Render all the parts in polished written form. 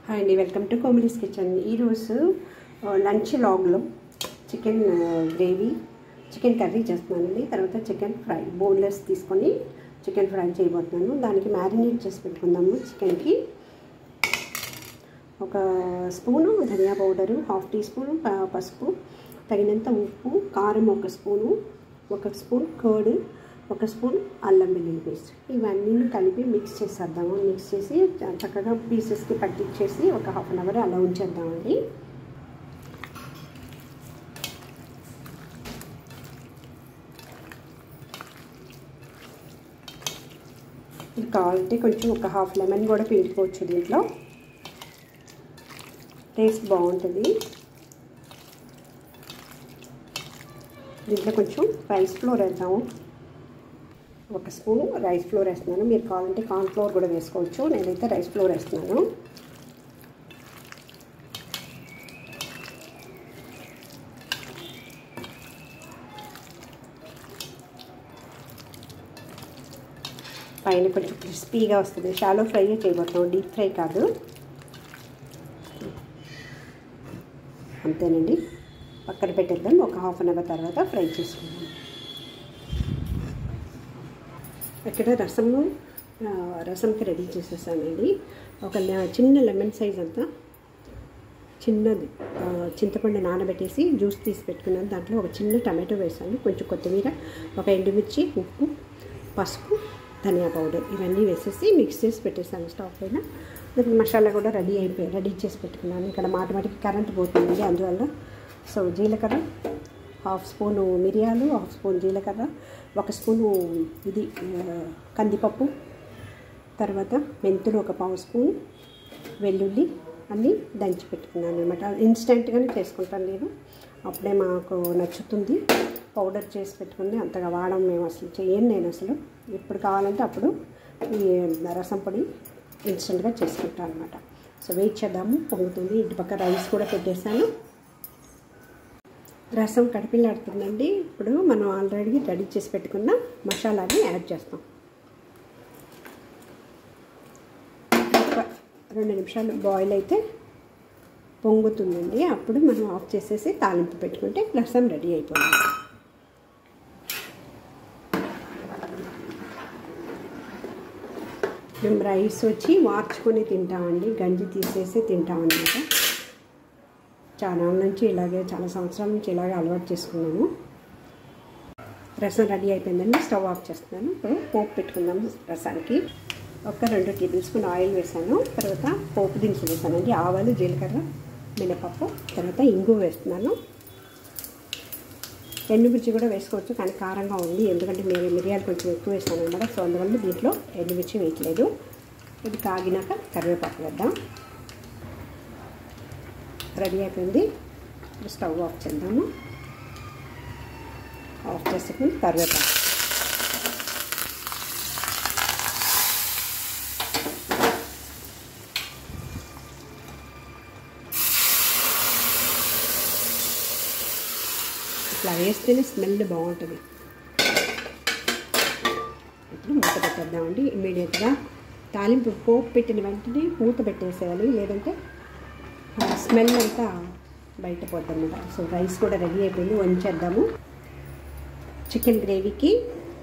Hi అండి, welcome to Komali's kitchen. ఈరోజు lunch లాగ్లో చికెన్ గ్రేవీ, చికెన్ కర్రీ చేస్తున్నానండి. తర్వాత చికెన్ ఫ్రై బోన్లెస్ తీసుకొని చికెన్ ఫ్రై చేయబోతున్నాను. దానికి మ్యారినేట్ చేసి పెట్టుకుందాము. చికెన్కి ఒక స్పూను ధనియా పౌడరు, హాఫ్ టీ స్పూన్ పసుపు, తగినంత ఉప్పు, కారం ఒక స్పూన్ కర్డ్, ఒక స్పూన్ అల్లం వెల్లుల్లి పేస్ట్, ఇవన్నీ కలిపి మిక్స్ చేసేద్దాము. మిక్స్ చేసి చక్కగా పీసెస్కి పట్టించేసి ఒక హాఫ్ అన్ అవర్ అలా ఉంచేద్దామండి. ఇది కావాలంటే కొంచెం ఒక హాఫ్ లెమన్ కూడా పిండుకోవచ్చు. దీంట్లో టేస్ట్ బాగుంటుంది. దీంట్లో కొంచెం రైస్ ఫ్లోర్ వేద్దాము. ఒక స్పూన్ రైస్ ఫ్లోర్ వేస్తున్నాను. మీరు కావాలంటే కార్న్ ఫ్లోర్ కూడా వేసుకోవచ్చు. నేనైతే రైస్ ఫ్లోర్ వేస్తున్నాను. పైన కొంచెం క్రిస్పీగా వస్తుంది. షాలో ఫ్రై చేయబోతున్నాం, డీప్ ఫ్రై కాదు. అంతేనండి, పక్కన పెట్టేద్దాం. ఒక హాఫ్ అన్ అవర్ తర్వాత ఫ్రై చేసుకుందాం. ఇక్కడ రసంకి రెడీ చేసేసానండి. ఒక చిన్న లెమన్ సైజ్ అంతా చిన్నది చింతపండు నానబెట్టేసి జ్యూస్ తీసి పెట్టుకున్నాను. దాంట్లో ఒక చిన్న టమాటో వేసాను, కొంచెం కొత్తిమీర, ఒక ఎండుమిర్చి, ఉప్పు, పసుపు, ధనియా పౌడర్ ఇవన్నీ వేసేసి మిక్స్ చేసి పెట్టేసాను స్టవ్ పైన. దానికి మసాలా కూడా రెడీ చేసి పెట్టుకున్నాను. ఇక్కడ మాటికి కరెంట్ పోతుందండి, అందువల్ల. సో జీలకర్ర, హాఫ్ స్పూను మిరియాలు, హాఫ్ స్పూన్ జీలకర్ర, ఒక స్పూను ఇది కందిపప్పు, తర్వాత మెంతులు ఒక పావు స్పూన్, వెల్లుల్లి అన్నీ దంచి పెట్టుకున్నాను అనమాట. ఇన్స్టెంట్గానే చేసుకుంటాను నేను, అప్పుడే మాకు నచ్చుతుంది. పౌడర్ చేసి పెట్టుకుని అంతగా వాడడం మేము అసలు చేయను. నేను అసలు ఎప్పుడు కావాలంటే అప్పుడు ఈ రసం పొడి ఇన్స్టెంట్గా చేసుకుంటాను అనమాట. సో వెయిట్ చేద్దాము, పొంగుతుంది. ఇటు పక్క రైస్ కూడా పెట్టేశాను. రసం కడిపిల్లాడుతుందండి. ఇప్పుడు మనం ఆల్రెడీ రెడీ చేసి పెట్టుకున్న మసాలాని యాడ్ చేస్తాం. ఒక 2 నిమిషాలు బాయిల్ అయితే పొంగుతుందండి. అప్పుడు మనం ఆఫ్ చేసేసి తాలింపు పెట్టుకుంటే రసం రెడీ అయిపోతుంది. మేము రైస్ వచ్చి వార్చుకొని తింటామండి, గంజి తీసేసి తింటామన్నమాట. చాలా సంవత్సరాల నుంచి ఇలాగే అలవాటు చేసుకున్నాము. రసం రెడీ అయిపోయిందండి. స్టవ్ ఆఫ్ చేస్తున్నాను. ఇప్పుడు పోపు పెట్టుకుందాము. రసానికి ఒక 2 టేబుల్ స్పూన్ ఆయిల్ వేసాను. తర్వాత పోపు దినుసులు వేసానండి. ఆవాలు, జీలకర్ర, మినపప్పు, తర్వాత ఇంగు వేస్తున్నాను. ఎండుమిర్చి కూడా వేసుకోవచ్చు, కానీ కారంగా ఉంది. ఎందుకంటే మిరియాలు కొంచెం ఎక్కువ వేసాను అనమాట. సో అందువల్ల దీంట్లో ఎండుమిర్చి వేయట్లేదు. ఇది కాగినాక కరివేపాకు వేద్దాం. రెడీ అయిపోయింది. స్టవ్ ఆఫ్ చేద్దాము. ఆఫ్ చేసుకుని కరివేపాకు, ఇట్లా వేస్తేనే స్మెల్ బాగుంటుంది. ఇప్పుడు మూత పెట్టేద్దామండి. ఇమ్మీడియట్గా తాలింపు పోపు పెట్టిన వెంటనే మూత పెట్టేసేయాలి, లేదంటే స్మెల్ అంతా బయట పోద్దన్నమాట. సో రైస్ కూడా రెడీ అయిపోయింది, వంచేద్దాము. చికెన్ గ్రేవీకి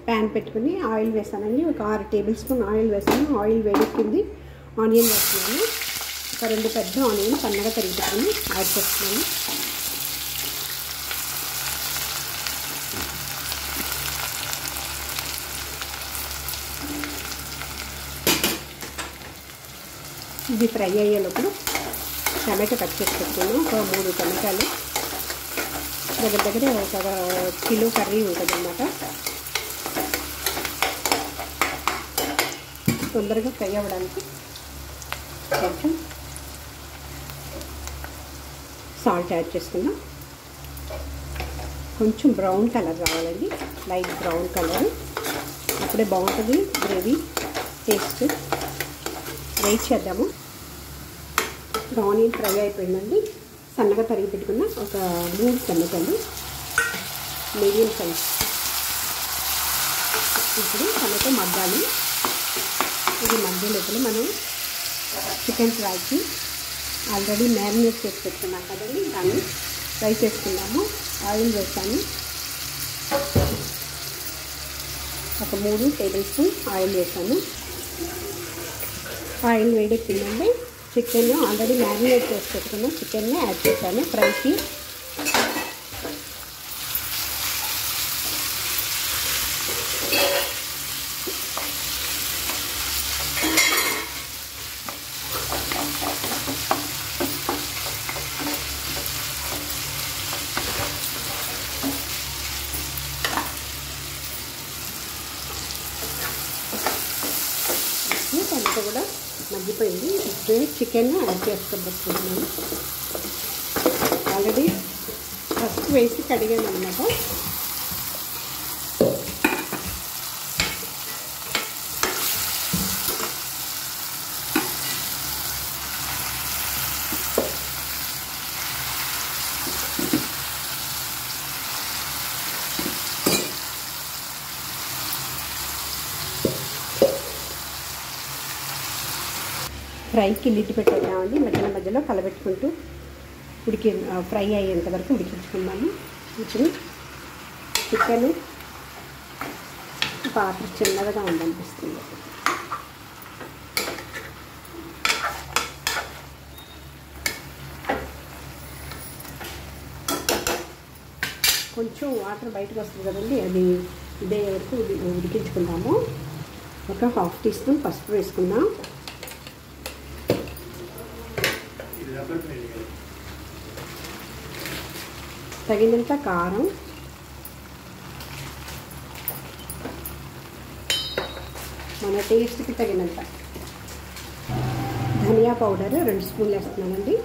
ప్యాన్ పెట్టుకుని ఆయిల్ వేసానండి. ఒక 6 టేబుల్ స్పూన్ ఆయిల్ వేసాను. ఆయిల్ వేడెక్కింది. ఆనియన్ వేస్తున్నాను. ఒక 2 పెద్ద ఆనియన్ సన్నగా తరిగి పెట్టుకుని యాడ్ చేస్తున్నాను. ఇది ఫ్రై అయ్యేటప్పుడు టమాటో కట్ చేసి పెట్టుకున్నాను. ఒక 3 టమాటాలు, దగ్గర ఒక కిలో కర్రీ ఉంటుంది అన్నమాట. తొందరగా ఫ్రై అవ్వడానికి కొంచెం సాల్ట్ యాడ్ చేసుకుందాం. కొంచెం బ్రౌన్ కలర్ రావాలండి, లైట్ బ్రౌన్ కలర్. అప్పుడే బాగుంటుంది గ్రేవీ టేస్ట్. వెయిట్ చేద్దాము. ఆనియన్ ఫ్రై అయిపోయిందండి. సన్నగా తరిగి పెట్టుకున్న ఒక 3 టమాటాలు మీడియం సైజ్. ఇప్పుడు టమాటో మగ్గాలి. ఇది మధ్య లోపల మనం చికెన్ ఫ్రైకి ఆల్రెడీ మ్యారినేట్ చేసి పెట్టుకున్నాం కదండి, దాన్ని ఫ్రై చేసుకున్నాము. ఆయిల్ వేసాను, ఒక 3 టేబుల్ స్పూన్ ఆయిల్ వేసాను. ఆయిల్ వేడెక్కిందండి. చికెన్ ఆల్రెడీ మ్యారినేట్ చేసి పెట్టుకున్న చికెన్ని యాడ్ చేశాను ఫ్రైకి. టమాటో కూడా మగ్గిపోయింది. ఇప్పుడు చికెన్ యాడ్ చేసుకోబోతున్నాను. ఆల్రెడీ ఫస్ట్ వేసి కడిగాను అన్నమాట. ఫ్రైకి లిడ్ పెట్టేద్దామండి. మధ్యలో కలబెట్టుకుంటూ ఫ్రై అయ్యేంత వరకు ఉడికించుకున్నాము. ఇప్పుడు చికెన్ పాత్ర చిన్నగా ఉందనిపిస్తుంది. కొంచెం వాటర్ బయటకు వస్తుంది కదండి, అది ఇదే వరకు ఉడికించుకుందాము. ఒక 1/2 టీ స్పూన్ పసుపు వేసుకుందాం. తగినంత కారం, మన టేస్ట్కి తగినంత ధనియా పౌడర్ 2 స్పూన్లు వేస్తున్నానండి.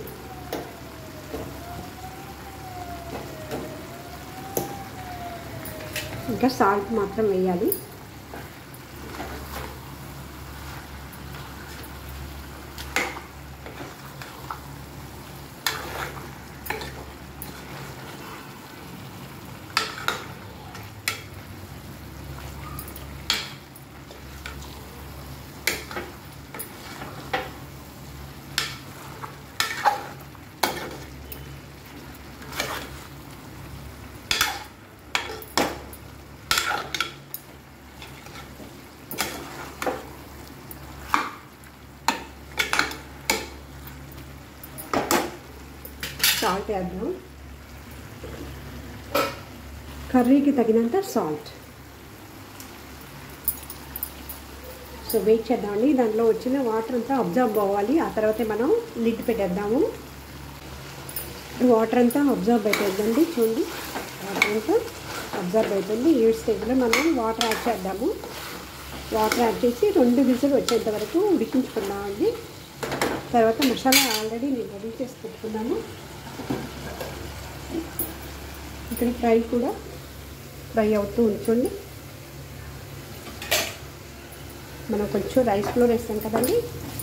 ఇంకా సాల్ట్ మాత్రం వేయాలి. సాల్ట్ వేద్దాం. కర్రీకి తగినంత సాల్ట్. సో వెయిట్ చేద్దామండి. దాంట్లో వచ్చిన వాటర్ అంతా అబ్జర్వ్ అవ్వాలి. ఆ తర్వాత మనం లిడ్ పెట్టేద్దాము. వాటర్ అంతా అబ్జర్వ్ అయిపోయిందండి. చూడండి, వాటర్ అంతా అబ్జర్వ్ అయిపోయింది. ఈ స్టేజ్లో మనం వాటర్ యాడ్ చేద్దాము. వాటర్ యాడ్ చేసి 2 విజిల్ వచ్చేంత వరకు ఉడికించుకున్నామండి. తర్వాత మసాలా ఆల్రెడీ నేను రెడీ చేసి పెట్టుకున్నాను. ఇక్కడ ఫ్రై కూడా ఫ్రై అవుతూ ఉంచండి. మనం కొంచెం రైస్ ఫ్లోర్ వేస్తాం కదండి,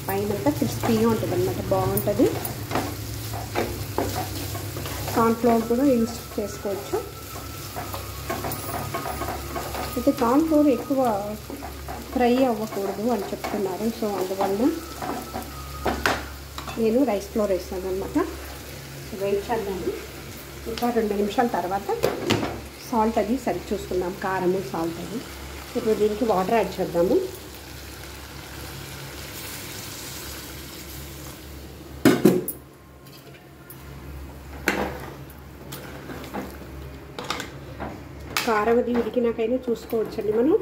పైన అంతా క్రిస్పీగా ఉంటుంది అన్నమాట, బాగుంటుంది. కార్న్ఫ్లోర్ కూడా యూజ్ చేసుకోవచ్చు. అయితే కార్న్ఫ్లోర్ ఎక్కువ ఫ్రై అవ్వకూడదు అని చెప్తున్నారు. సో అందువల్ల నేను రైస్ ఫ్లోర్ వేస్తాను అన్నమాట. వెయిట్ చేద్దాము. ఇంకా 2 నిమిషాల తర్వాత సాల్ట్ అది సరి చూసుకుందాం, కారము సాల్ట్ అది. ఇప్పుడు దీనికి వాటర్ యాడ్ చేద్దాము. కారం అది ఉడికినాకైనా చూసుకోవచ్చండి. మనం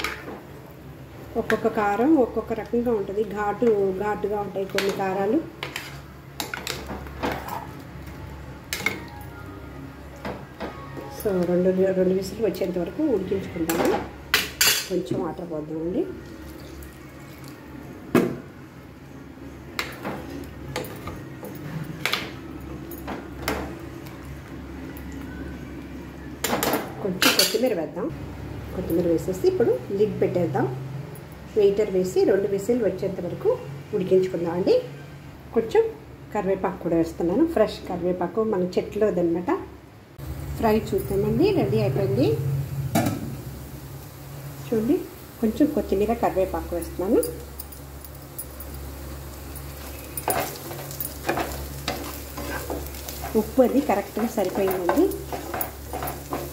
ఒక్కొక్క కారం ఒక్కొక్క రకంగా ఉంటుంది. ఘాటుగా ఉంటాయి కొన్ని కారాలు. సో 2 విసులు వచ్చేంత వరకు ఉడికించుకుందాము. కొంచెం వాటర్ పోద్దామండి. కొంచెం కొత్తిమీర వేద్దాం. కొత్తిమీర వేసేసి ఇప్పుడు లిడ్ పెట్టేద్దాం. వెయిటర్ వేసి 2 విసిల్ వచ్చేంత వరకు ఉడికించుకుందాం అండి. కొంచెం కరివేపాకు కూడా వేస్తున్నాను. ఫ్రెష్ కరివేపాకు మన చెట్లోదన్నమాట. ఫ్రై చూద్దామండి. రెడీ అయిపోయింది. చూడండి, కొంచెం కొత్తిమీర కరివేపాకు వేస్తున్నాను. ఉప్పు అది కరెక్ట్గా సరిపోయిందండి.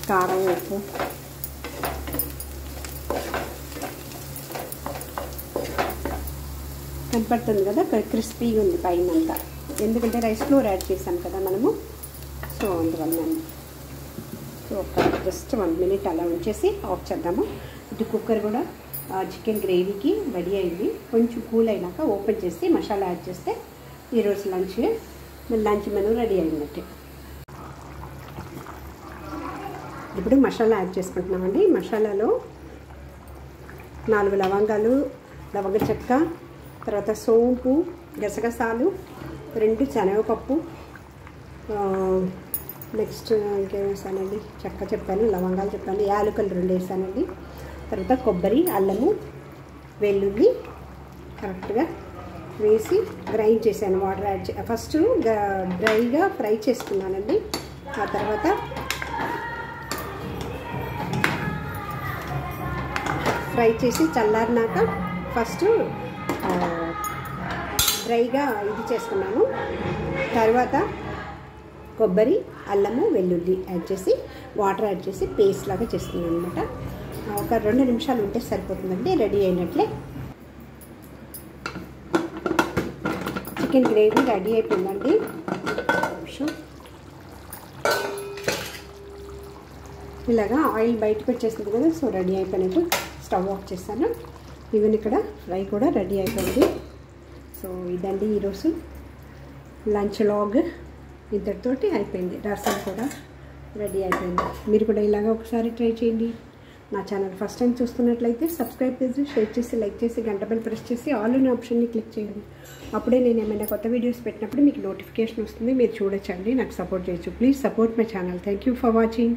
కారం, ఉప్పు. కనపడుతుంది కదా, క్రిస్పీగా ఉంది పైన అంతా, ఎందుకంటే రైస్ ఫ్లోర్ యాడ్ చేసాం కదా మనము. సో అందువల్ల సో ఒక జస్ట్ 1 మినిట్ అలా ఉంచేసి ఆఫ్ చేద్దాము. ఇటు కుక్కర్ కూడా చికెన్ గ్రేవీకి రెడీ అయింది. కొంచెం కూల్ అయినాక ఓపెన్ చేసి మసాలా యాడ్ చేస్తే ఈరోజు లంచ్ మెనూ రెడీ అయినట్టే. ఇప్పుడు మసాలా యాడ్ చేసుకుంటున్నామండి. మసాలాలో 4 లవంగాలు, లవంగ చెక్క, తర్వాత సోంపు, గసగసాలు, 2 శనగపప్పు, నెక్స్ట్ ఇంకేం వేసానండి, చెక్క చెప్పాను, లవంగాలు చెప్పాను, యాలకులు 2 వేసానండి. తర్వాత కొబ్బరి, అల్లము, వెల్లుల్లి కరెక్ట్గా వేసి గ్రైండ్ చేశాను. వాటర్ యాడ్ ఫస్ట్ డ్రైగా ఫ్రై చేసుకున్నానండి. ఆ తర్వాత ఫ్రై చేసి చల్లారినాక ఫస్ట్ డ్రైగా ఇది చేసుకున్నాను. తర్వాత కొబ్బరి, అల్లము, వెల్లుల్లి యాడ్ చేసి వాటర్ యాడ్ చేసి పేస్ట్ లాగా చేస్తున్నాను అనమాట. ఒక 2 నిమిషాలు ఉంటే సరిపోతుందండి, రెడీ అయినట్లే. చికెన్ గ్రేవీ రెడీ అయిపోయిందండి. ఇలాగా ఆయిల్ బయటకు వచ్చేసింది కదా, సో రెడీ అయిపోయినట్టు స్టవ్ ఆఫ్ చేస్తాను. ఈవెన్ ఇక్కడ ఫ్రై కూడా రెడీ అయిపోయింది. సో ఇదండి ఈరోజు లంచ్ లాగ్. ఇంతటితోటి అయిపోయింది. రసం కూడా రెడీ అయిపోయింది. మీరు కూడా ఇలాగ ఒకసారి ట్రై చేయండి. నా ఛానల్ ఫస్ట్ టైం చూస్తున్నట్లయితే సబ్స్క్రైబ్ చేసి, షేర్ చేసి, లైక్ చేసి, గంట బెల్ ప్రెస్ చేసి ఆల్ అనే ఆప్షన్ని క్లిక్ చేయండి. అప్పుడే నేను ఏమైనా కొత్త వీడియోస్ పెట్టినప్పుడు మీకు నోటిఫికేషన్ వస్తుంది, మీరు చూడొచ్చండి, నాకు సపోర్ట్ చేయొచ్చు. Please support my channel. Thank you for watching.